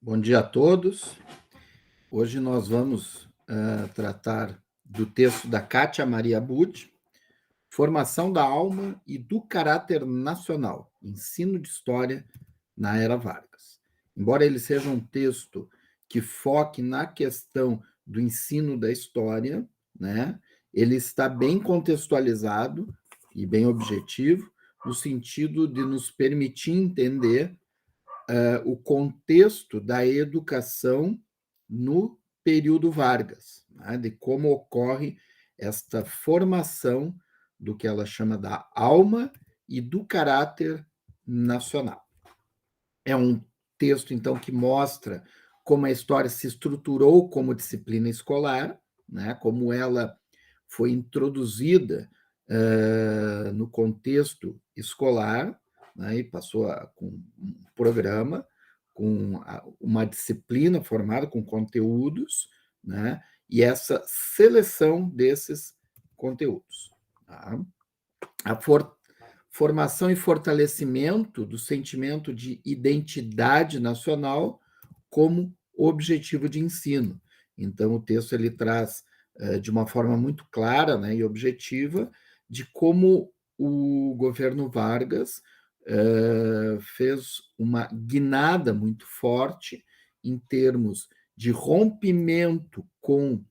Bom dia a todos. Hoje nós vamos tratar do texto da Kátia Maria Butch, Formação da Alma e do Caráter Nacional, Ensino de História na Era Vargas. Embora ele seja um texto que foque na questão do ensino da história, né, ele está bem contextualizado e bem objetivo, no sentido de nos permitir entender o contexto da educação no período Vargas, né, de como ocorre esta formação do que ela chama da alma e do caráter nacional. É um texto, então, que mostra como a história se estruturou como disciplina escolar, né, como ela foi introduzida no contexto escolar, né, e passou com um programa, com uma disciplina formada com conteúdos, né, e essa seleção desses conteúdos. Tá? A formação e fortalecimento do sentimento de identidade nacional como objetivo de ensino. Então, o texto ele traz de uma forma muito clara, né, e objetiva de como o governo Vargas fez uma guinada muito forte em termos de rompimento com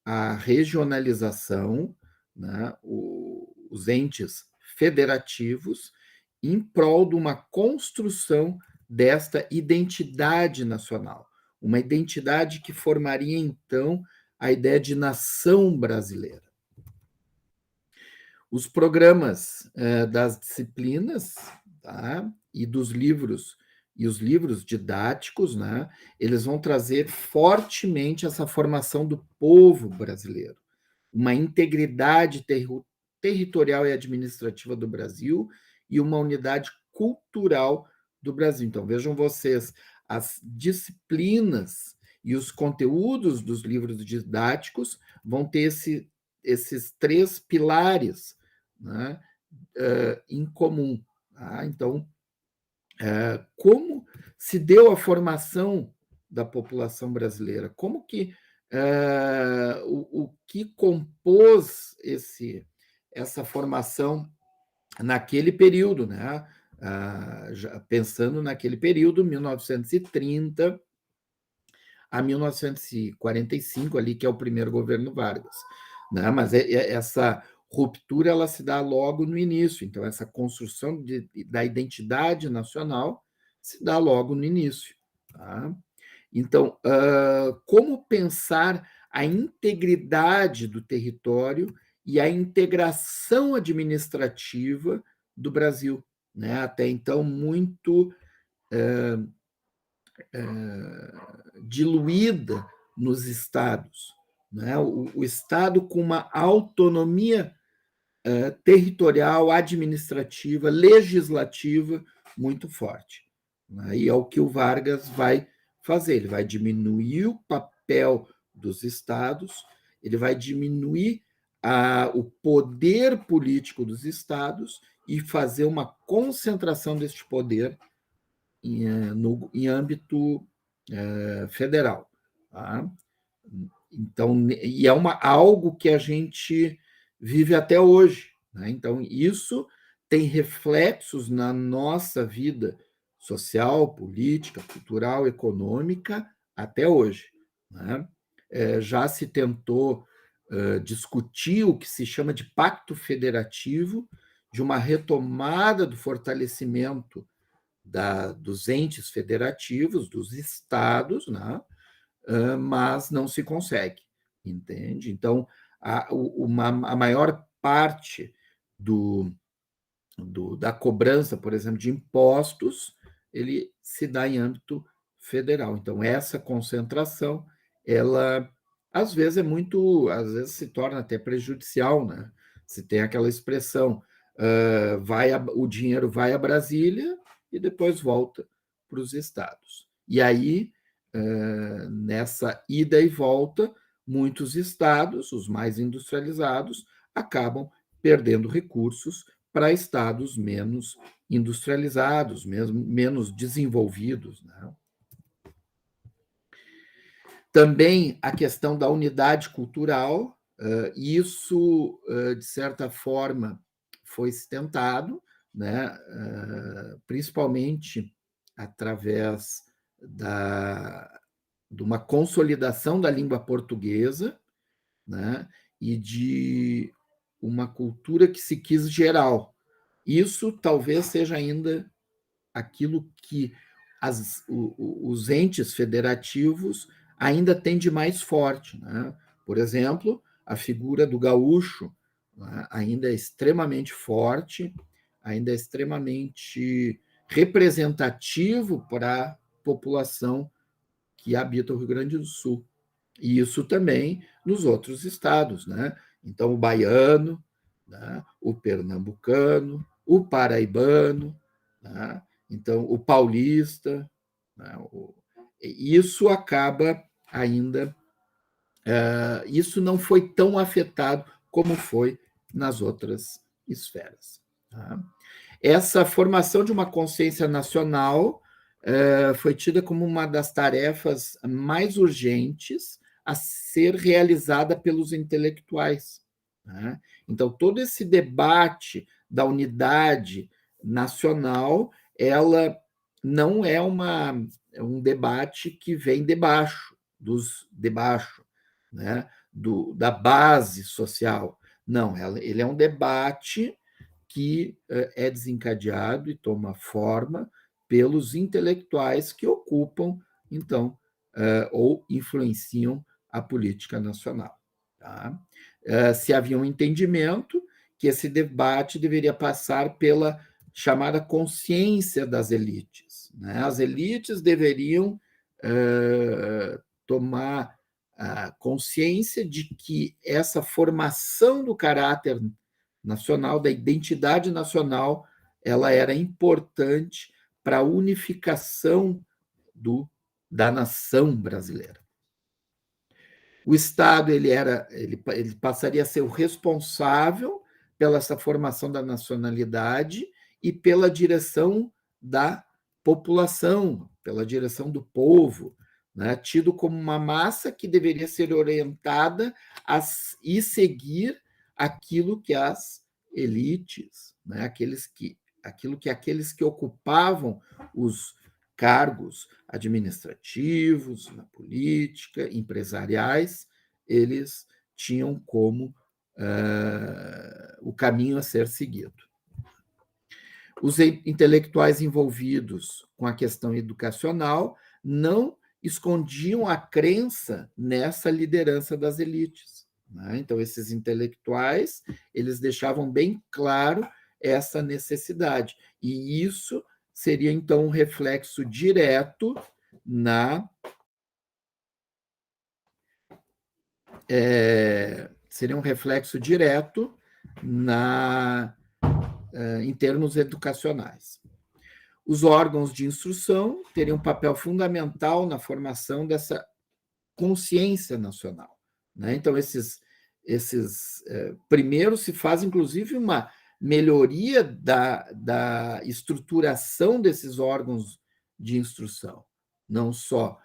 a regionalização, né, os entes federativos, em prol de uma construção desta identidade nacional, uma identidade que formaria, então, a ideia de nação brasileira. Os programas das disciplinas, tá, e dos livros, e os livros didáticos, né, eles vão trazer fortemente essa formação do povo brasileiro, uma integridade territorial e administrativa do Brasil e uma unidade cultural do Brasil. Então, vejam vocês, as disciplinas e os conteúdos dos livros didáticos vão ter esses três pilares, né, em comum. Tá? Então, como se deu a formação da população brasileira? Como que o que compôs essa formação naquele período, né? Pensando naquele período, 1930 a 1945, ali, que é o primeiro governo Vargas. Né? Mas essa ruptura ela se dá logo no início, então essa construção da identidade nacional se dá logo no início. Tá? Então, como pensar a integridade do território e a integração administrativa do Brasil, né? Até então muito diluída nos estados, né? O estado com uma autonomia territorial, administrativa, legislativa muito forte. Né? E é o que o Vargas vai fazer. Ele vai diminuir o papel dos estados, ele vai diminuir o poder político dos estados e fazer uma concentração deste poder em âmbito federal. Tá? Então, e é algo que a gente vive até hoje. Né? Então, isso tem reflexos na nossa vida social, política, cultural, econômica, até hoje. Né? Já se tentou discutir o que se chama de pacto federativo, de uma retomada do fortalecimento dos entes federativos, dos estados, né? Mas não se consegue, entende? Então, a maior parte da cobrança, por exemplo, de impostos, ele se dá em âmbito federal. Então, essa concentração, ela às vezes se torna até prejudicial, né? Se tem aquela expressão, o dinheiro vai a Brasília e depois volta para os estados. E aí, nessa ida e volta, muitos estados, os mais industrializados, acabam perdendo recursos para estados menos industrializados, menos desenvolvidos. Né? Também a questão da unidade cultural, isso, de certa forma, foi tentado, né, principalmente através de uma consolidação da língua portuguesa, né, e de uma cultura que se quis geral. Isso talvez seja ainda aquilo que os entes federativos ainda têm de mais forte. Né? Por exemplo, a figura do gaúcho, né, ainda é extremamente forte, ainda é extremamente representativo para a população que habita o Rio Grande do Sul. E isso também nos outros estados. Né? Então, o baiano, né? O pernambucano, o paraibano, né? Então, o paulista. Né? Isso acaba ainda. Isso não foi tão afetado como foi nas outras esferas. Tá? Essa formação de uma consciência nacional foi tida como uma das tarefas mais urgentes a ser realizada pelos intelectuais. Né? Então, todo esse debate da unidade nacional, ela não é um debate que vem de baixo, né? Da base social. Não, ele é um debate que é desencadeado e toma forma pelos intelectuais que ocupam, então, ou influenciam a política nacional. Tá? Se havia um entendimento que esse debate deveria passar pela chamada consciência das elites. Né? As elites deveriam tomar a consciência de que essa formação do caráter nacional, da identidade nacional, ela era importante para a unificação da nação brasileira. O Estado ele passaria a ser o responsável pela essa formação da nacionalidade e pela direção da população, pela direção do povo, né? Tido como uma massa que deveria ser orientada e seguir aquilo que as elites, né? Aquilo que aqueles que ocupavam os cargos administrativos, na política, empresariais, eles tinham como o caminho a ser seguido. Os intelectuais envolvidos com a questão educacional não escondiam a crença nessa liderança das elites. Né? Então, esses intelectuais, eles deixavam bem claro essa necessidade. E isso seria, então, um reflexo direto seria um reflexo direto em termos educacionais. Os órgãos de instrução teriam um papel fundamental na formação dessa consciência nacional. Né? Então, primeiro se faz, inclusive, uma melhoria da estruturação desses órgãos de instrução, não só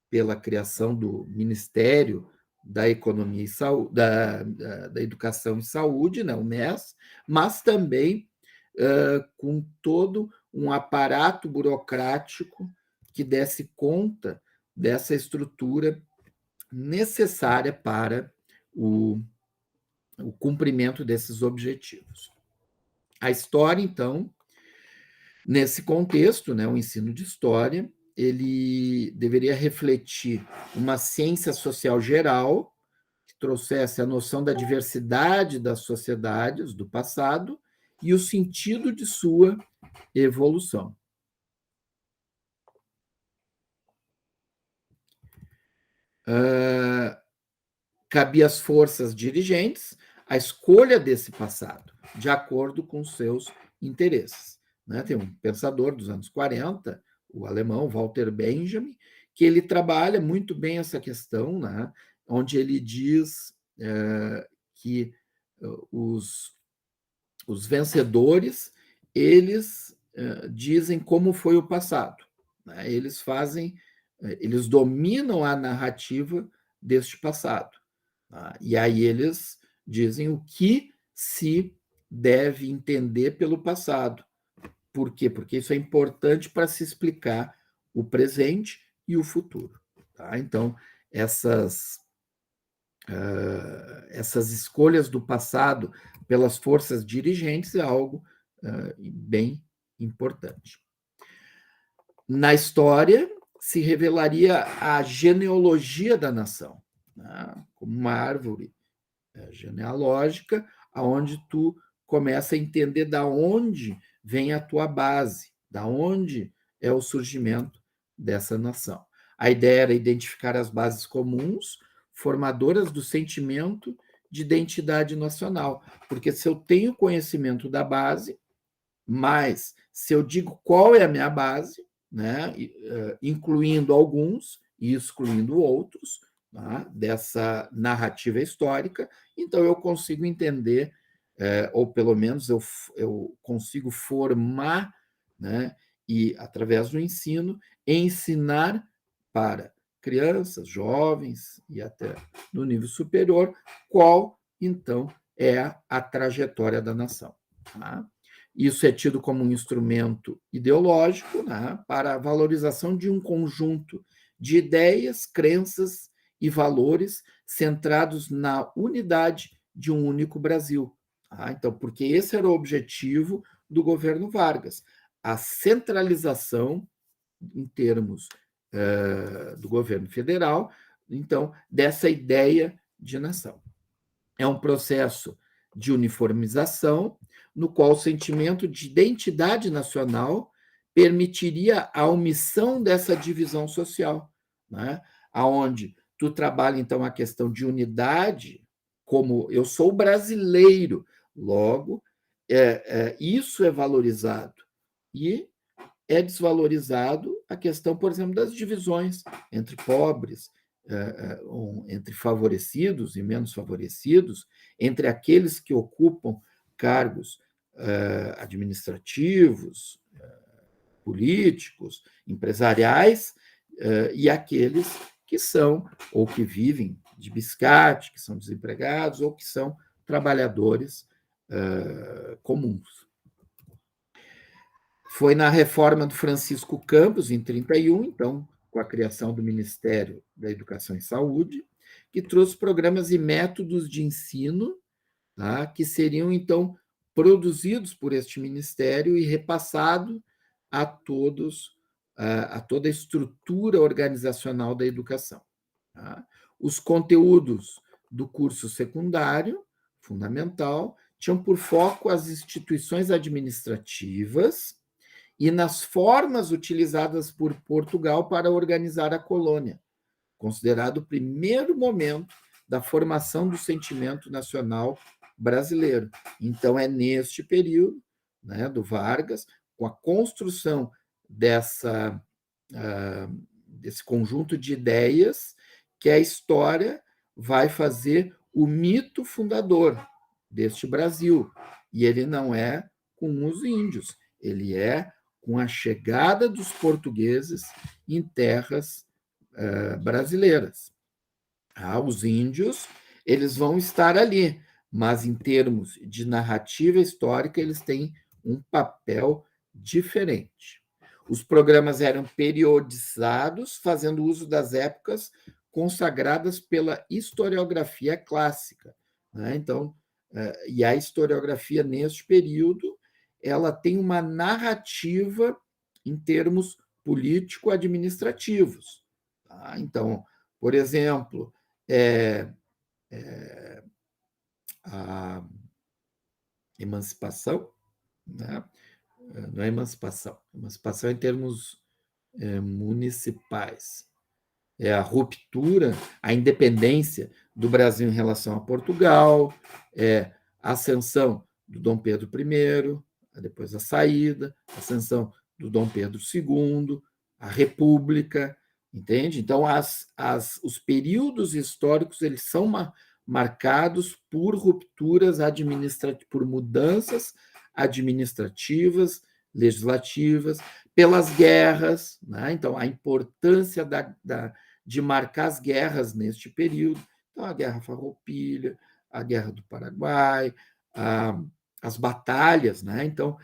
pela criação do Ministério da Economia e Saúde, da Educação e Saúde, né, o MES, mas também com todo um aparato burocrático que desse conta dessa estrutura necessária para o cumprimento desses objetivos. A história, então, nesse contexto, né, o ensino de história, ele deveria refletir uma ciência social geral que trouxesse a noção da diversidade das sociedades do passado e o sentido de sua evolução. Cabia às forças dirigentes a escolha desse passado, de acordo com seus interesses. Né? Tem um pensador dos anos 40, o alemão Walter Benjamin, que ele trabalha muito bem essa questão, né? Onde ele diz que os vencedores, eles dizem como foi o passado. Né? Eles fazem eles dominam a narrativa deste passado. Tá? E aí eles dizem o que se deve entender pelo passado. Por quê? Porque isso é importante para se explicar o presente e o futuro. Tá? Então, essas escolhas do passado pelas forças dirigentes é algo bem importante. Na história, se revelaria a genealogia da nação, né? Como uma árvore genealógica, aonde tu começa a entender da onde vem a tua base, da onde é o surgimento dessa nação. A ideia era identificar as bases comuns, formadoras do sentimento de identidade nacional, porque se eu tenho conhecimento da base, mas se eu digo qual é a minha base, né, incluindo alguns e excluindo outros, tá, dessa narrativa histórica, então eu consigo entender, ou pelo menos eu consigo formar, né, e, através do ensino, ensinar para crianças, jovens e até no nível superior, qual, então, é a trajetória da nação. Tá? Isso é tido como um instrumento ideológico, né, para a valorização de um conjunto de ideias, crenças e valores centrados na unidade de um único Brasil. Tá? Então, porque esse era o objetivo do governo Vargas, a centralização, em termos do governo federal, então, dessa ideia de nação. É um processo de uniformização, no qual o sentimento de identidade nacional permitiria a omissão dessa divisão social, né? Aonde tu trabalha, então, a questão de unidade, como eu sou brasileiro, logo, isso é valorizado. E é desvalorizado a questão, por exemplo, das divisões entre pobres, entre favorecidos e menos favorecidos, entre aqueles que ocupam cargos administrativos, políticos, empresariais, e aqueles que são, ou que vivem de biscate, que são desempregados, ou que são trabalhadores comuns. Foi na reforma do Francisco Campos, em 31, então, com a criação do Ministério da Educação e Saúde, que trouxe programas e métodos de ensino, tá, que seriam, então, produzidos por este ministério e repassado a todos, a toda a estrutura organizacional da educação. Tá? Os conteúdos do curso secundário, fundamental, tinham por foco as instituições administrativas e nas formas utilizadas por Portugal para organizar a colônia, considerado o primeiro momento da formação do sentimento nacional brasileiro. Então, é neste período, né, do Vargas, com a construção desse conjunto de ideias, que a história vai fazer o mito fundador deste Brasil. E ele não é com os índios, ele é com a chegada dos portugueses em terras brasileiras. Os índios, eles vão estar ali, mas em termos de narrativa histórica, eles têm um papel diferente. Os programas eram periodizados, fazendo uso das épocas consagradas pela historiografia clássica. Né? Então, e a historiografia, neste período, ela tem uma narrativa em termos político-administrativos. Tá? Então, por exemplo, a emancipação, né? Não é emancipação em termos municipais. É a ruptura, a independência do Brasil em relação a Portugal, a ascensão do Dom Pedro I, depois a saída, a ascensão do Dom Pedro II, a República, entende? Então, os períodos históricos eles são marcados por rupturas administrativas, por mudanças administrativas, legislativas, pelas guerras, né? Então, a importância de marcar as guerras neste período. Então, a Guerra Farroupilha, a Guerra do Paraguai, a, as batalhas, né? Então,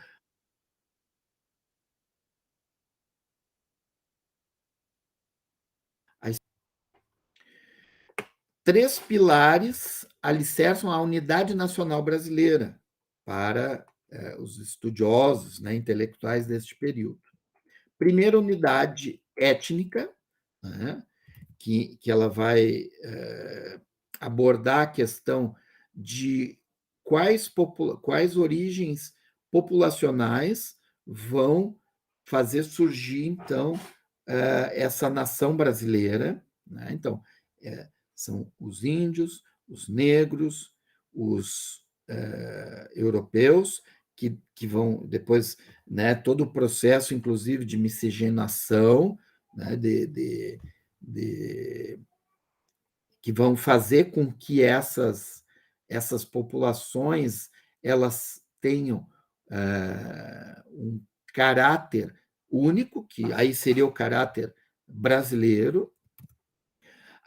as três pilares alicerçam a unidade nacional brasileira para os estudiosos, né, intelectuais deste período. Primeira, unidade étnica, né, que ela vai abordar a questão de quais origens populacionais vão fazer surgir, então, essa nação brasileira. Né? Então, são os índios, os negros, os europeus, que vão depois, né, todo o processo, inclusive, de miscigenação, né, de que vão fazer com que essas populações elas tenham um caráter único, que aí seria o caráter brasileiro,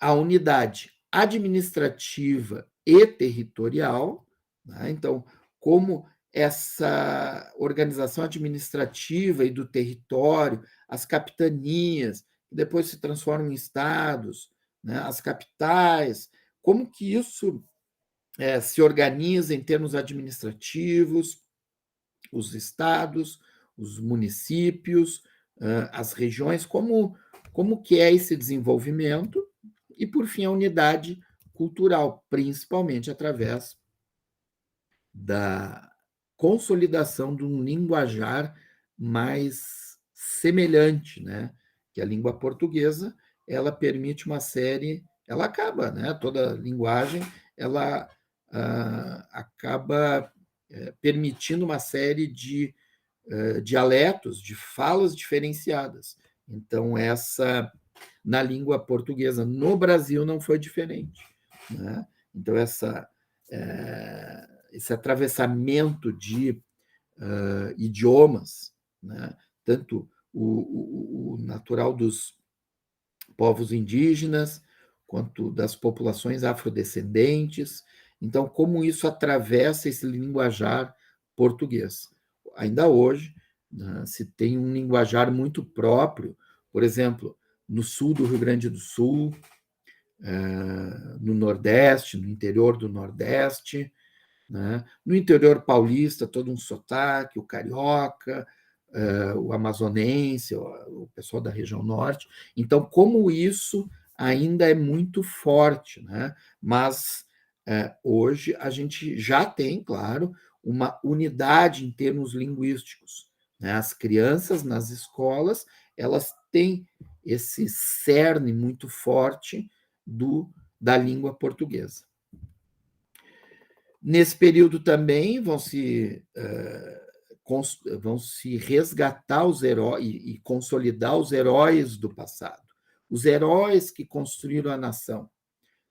a unidade administrativa e territorial, né? Então, como essa organização administrativa e do território, as capitanias, que depois se transformam em estados, né? As capitais, como que isso se organiza em termos administrativos, os estados, os municípios, as regiões, como que é esse desenvolvimento, e, por fim, a unidade cultural, principalmente através da consolidação de um linguajar mais semelhante, né? Que a língua portuguesa ela permite uma série, ela acaba, né? Toda linguagem ela acaba permitindo uma série de dialetos, de falas diferenciadas. Então, essa na língua portuguesa no Brasil não foi diferente. Né? Então, esse atravessamento de idiomas, né? Tanto o natural dos povos indígenas, quanto das populações afrodescendentes. Então, como isso atravessa esse linguajar português? Ainda hoje, né, se tem um linguajar muito próprio, por exemplo, no sul do Rio Grande do Sul, no Nordeste, no interior do Nordeste, né? No interior paulista, todo um sotaque, o carioca, o amazonense, o pessoal da região norte. Então, como isso ainda é muito forte, né? Mas hoje a gente já tem, claro, uma unidade em termos linguísticos. Né? As crianças nas escolas elas têm esse cerne muito forte da língua portuguesa. Nesse período também vão se resgatar os heróis e consolidar os heróis do passado, os heróis que construíram a nação.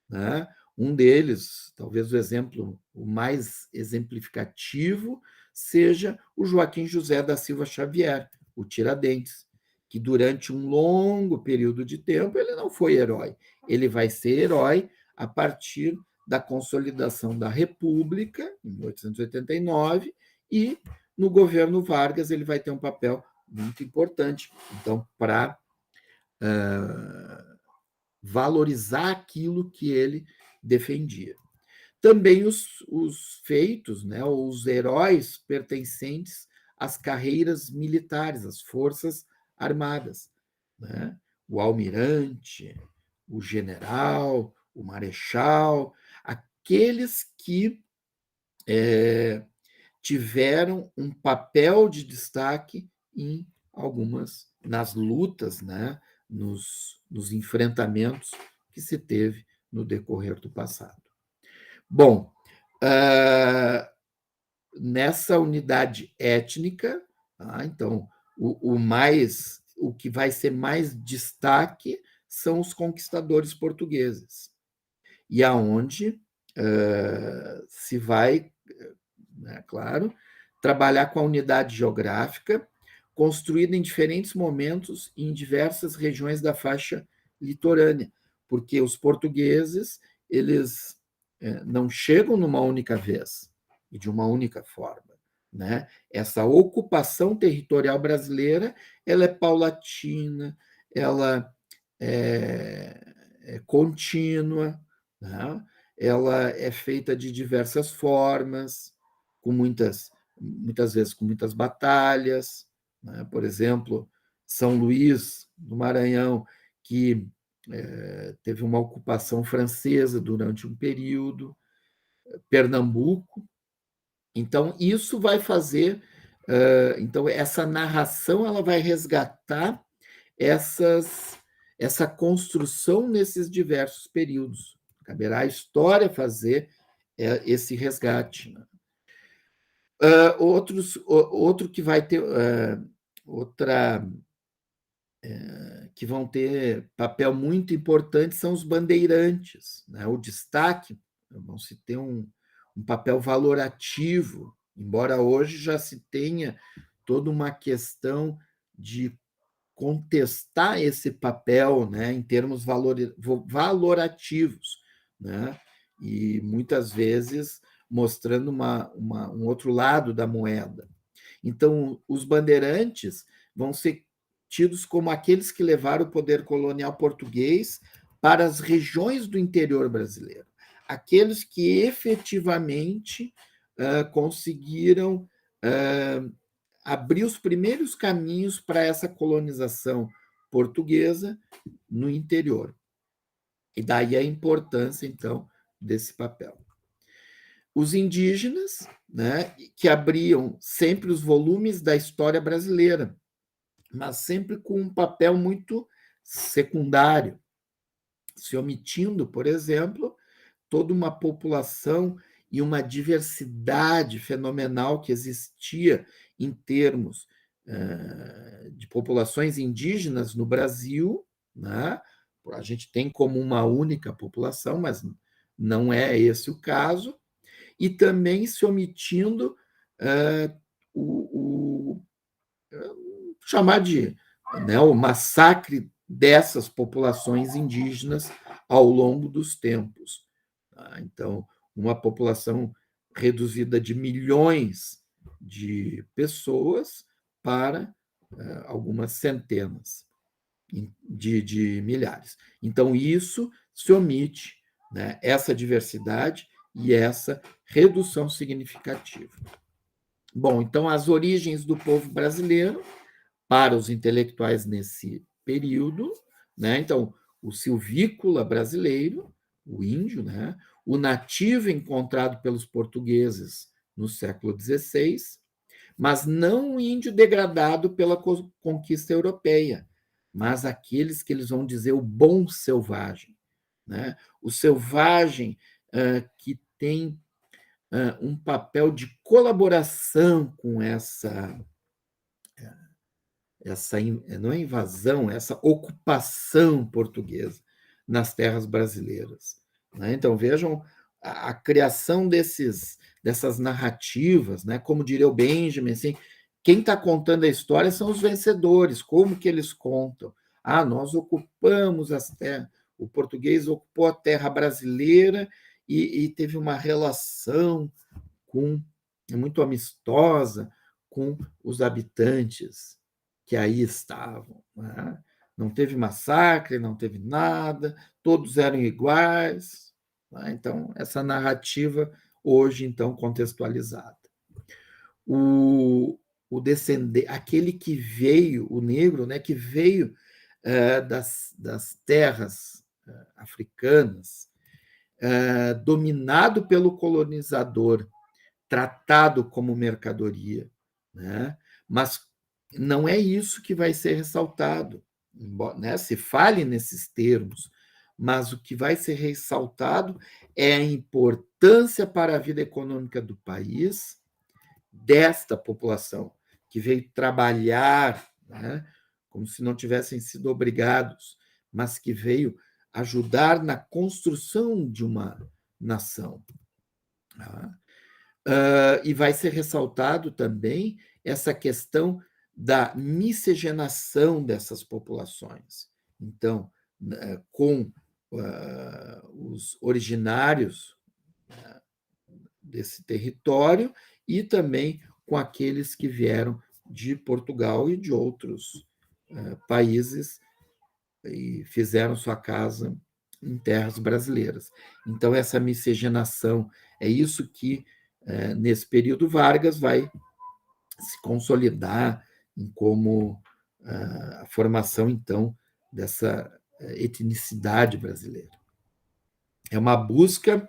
Né? Um deles, talvez o exemplo o mais exemplificativo, seja o Joaquim José da Silva Xavier, o Tiradentes, que durante um longo período de tempo ele não foi herói. Ele vai ser herói a partir da consolidação da República, em 1889, e no governo Vargas ele vai ter um papel muito importante, então, para valorizar aquilo que ele defendia. Também os feitos, né, os heróis pertencentes às carreiras militares, às forças armadas. Né? O almirante, o general, o marechal, aqueles que tiveram um papel de destaque nas lutas, né, nos enfrentamentos que se teve no decorrer do passado. Bom, nessa unidade étnica, então, o que vai ser mais destaque são os conquistadores portugueses, e aonde se vai, né, claro, trabalhar com a unidade geográfica, construída em diferentes momentos em diversas regiões da faixa litorânea, porque os portugueses eles não chegam numa única vez e de uma única forma, né? Essa ocupação territorial brasileira ela é paulatina, ela é contínua, né? Ela é feita de diversas formas, com muitas vezes com muitas batalhas, né? Por exemplo, São Luís, do Maranhão, que teve uma ocupação francesa durante um período, Pernambuco. Então, isso vai fazer. Então, essa narração ela vai resgatar essa construção nesses diversos períodos. Caberá à história fazer esse resgate. Outro que vai ter outra que vão ter papel muito importante são os bandeirantes, né? O destaque vão se ter um papel valorativo, embora hoje já se tenha toda uma questão de contestar esse papel, né, em termos valorativos, né, e muitas vezes mostrando um outro lado da moeda. Então, os bandeirantes vão ser tidos como aqueles que levaram o poder colonial português para as regiões do interior brasileiro, aqueles que efetivamente conseguiram abrir os primeiros caminhos para essa colonização portuguesa no interior. E daí a importância, então, desse papel. Os indígenas, né, que abriam sempre os volumes da história brasileira, mas sempre com um papel muito secundário, se omitindo, por exemplo, toda uma população e uma diversidade fenomenal que existia em termos de populações indígenas no Brasil, né? A gente tem como uma única população, mas não é esse o caso, e também se omitindo o chamar de o massacre dessas populações indígenas ao longo dos tempos. Então, uma população reduzida de milhões de pessoas para algumas centenas de milhares. Então, isso se omite, né, essa diversidade e essa redução significativa. Bom, então, as origens do povo brasileiro para os intelectuais nesse período, né? Então, o silvícola brasileiro, o índio, né? O nativo encontrado pelos portugueses no século XVI, mas não o índio degradado pela conquista europeia, mas aqueles que eles vão dizer o bom selvagem, né? O selvagem que tem um papel de colaboração com essa não é invasão, essa ocupação portuguesa nas terras brasileiras. Né? Então, vejam a criação dessas narrativas, né? Como diria o Benjamin, assim, quem está contando a história são os vencedores, como que eles contam? Ah, nós ocupamos as terras, o português ocupou a terra brasileira e teve uma relação muito amistosa com os habitantes que aí estavam. Né? Não teve massacre, não teve nada, todos eram iguais. Né? Então, essa narrativa hoje, então, contextualizada. O descendente, aquele que veio, o negro, né, que veio das terras africanas, dominado pelo colonizador, tratado como mercadoria, né? Mas não é isso que vai ser ressaltado, né? Se fale nesses termos, mas o que vai ser ressaltado é a importância para a vida econômica do país desta população que veio trabalhar, né? Como se não tivessem sido obrigados, mas que veio ajudar na construção de uma nação. E vai ser ressaltado também essa questão da miscigenação dessas populações. Então, com os originários desse território e também com aqueles que vieram de Portugal e de outros países e fizeram sua casa em terras brasileiras. Então, essa miscigenação é isso que, nesse período, Vargas vai se consolidar como a formação, então, dessa etnicidade brasileira. É uma busca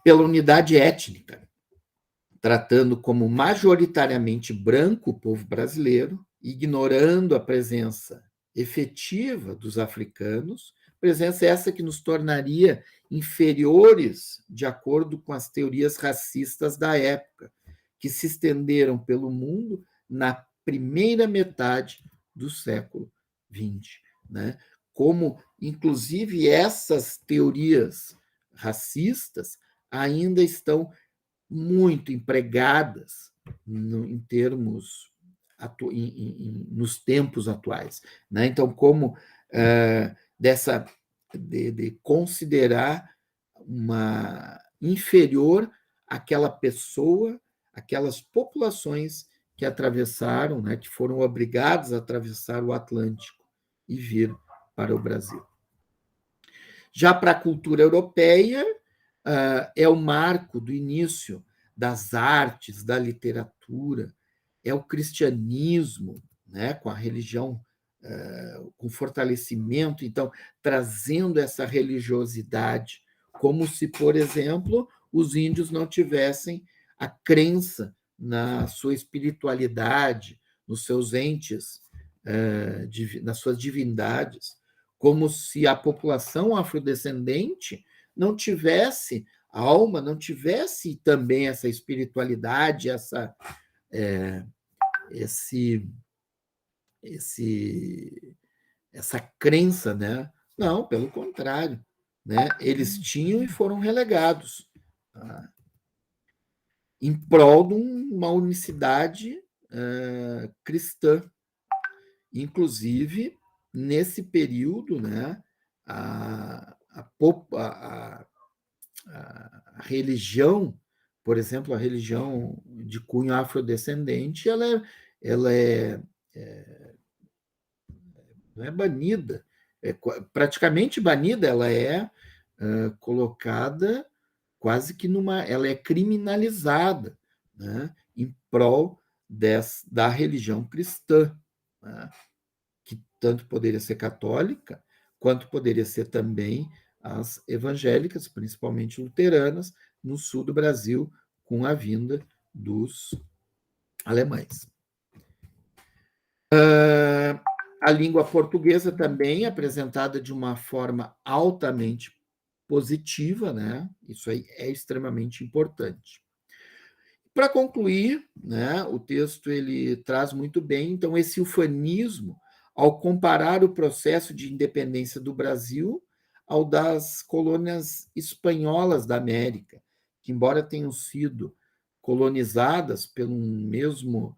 pela unidade étnica, tratando como majoritariamente branco o povo brasileiro, ignorando a presença efetiva dos africanos, presença essa que nos tornaria inferiores de acordo com as teorias racistas da época, que se estenderam pelo mundo na primeira metade do século XX, né? Como, inclusive, essas teorias racistas ainda estão muito empregadas em termos nos tempos atuais, né? Então, como de considerar uma inferior aquela pessoa, aquelas populações que atravessaram, né, que foram obrigadas a atravessar o Atlântico e vir para o Brasil. Já para a cultura europeia, é o marco do início das artes, da literatura, é o cristianismo, né, com a religião, com fortalecimento, então, trazendo essa religiosidade, como se, por exemplo, os índios não tivessem a crença na sua espiritualidade, nos seus entes, nas suas divindades, como se a população afrodescendente não tivesse alma, não tivesse também essa espiritualidade, essa crença, né? Não, pelo contrário, né? Eles tinham e foram relegados, tá? Em prol de uma unicidade cristã. Inclusive, nesse período, né, a religião, por exemplo, a religião de cunho afrodescendente, ela não é banida, praticamente banida, ela é colocada quase que ela é criminalizada, né, em prol da religião cristã, né, que tanto poderia ser católica, quanto poderia ser também as evangélicas, principalmente luteranas, no sul do Brasil, com a vinda dos alemães. A língua portuguesa também é apresentada de uma forma altamente positiva, né? Isso aí é extremamente importante. Para concluir, né, o texto ele traz muito bem, então, esse ufanismo, ao comparar o processo de independência do Brasil ao das colônias espanholas da América, que, embora tenham sido colonizadas pelo mesmo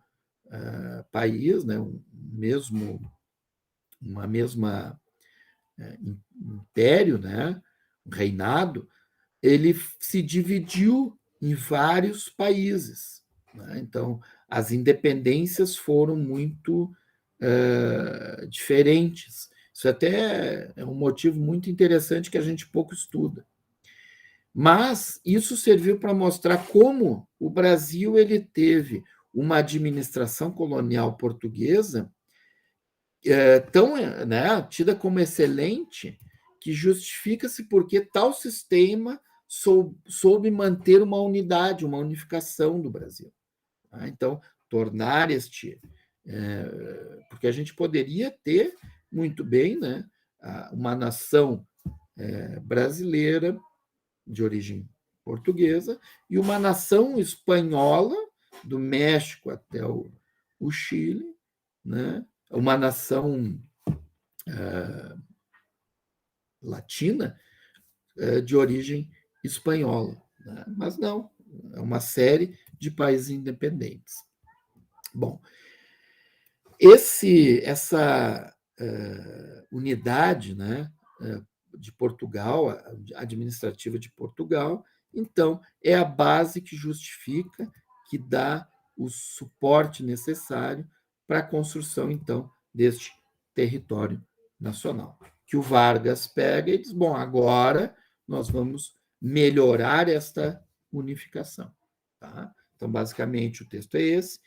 país, né, uma mesma império, né, um reinado, ele se dividiu em vários países, né? Então, as independências foram muito diferentes. Isso até é um motivo muito interessante que a gente pouco estuda. Mas isso serviu para mostrar como o Brasil ele teve uma administração colonial portuguesa tão, né, tida como excelente, que justifica-se porque tal sistema soube manter uma unidade, uma unificação do Brasil. Tá? Então, tornar porque a gente poderia ter muito bem, né, uma nação brasileira de origem portuguesa e uma nação espanhola, do México até o Chile, né, uma nação latina de origem espanhola. Né? Mas não, é uma série de países independentes. Bom, Essa unidade, né, de Portugal, administrativa de Portugal, então, é a base que justifica, que dá o suporte necessário para a construção, então, deste território nacional. Que o Vargas pega e diz: bom, agora nós vamos melhorar esta unificação. Tá? Então, basicamente, o texto é esse,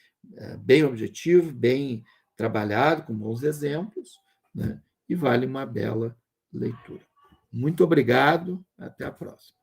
bem objetivo, bem trabalhado, com bons exemplos, né? E vale uma bela leitura. Muito obrigado, até a próxima.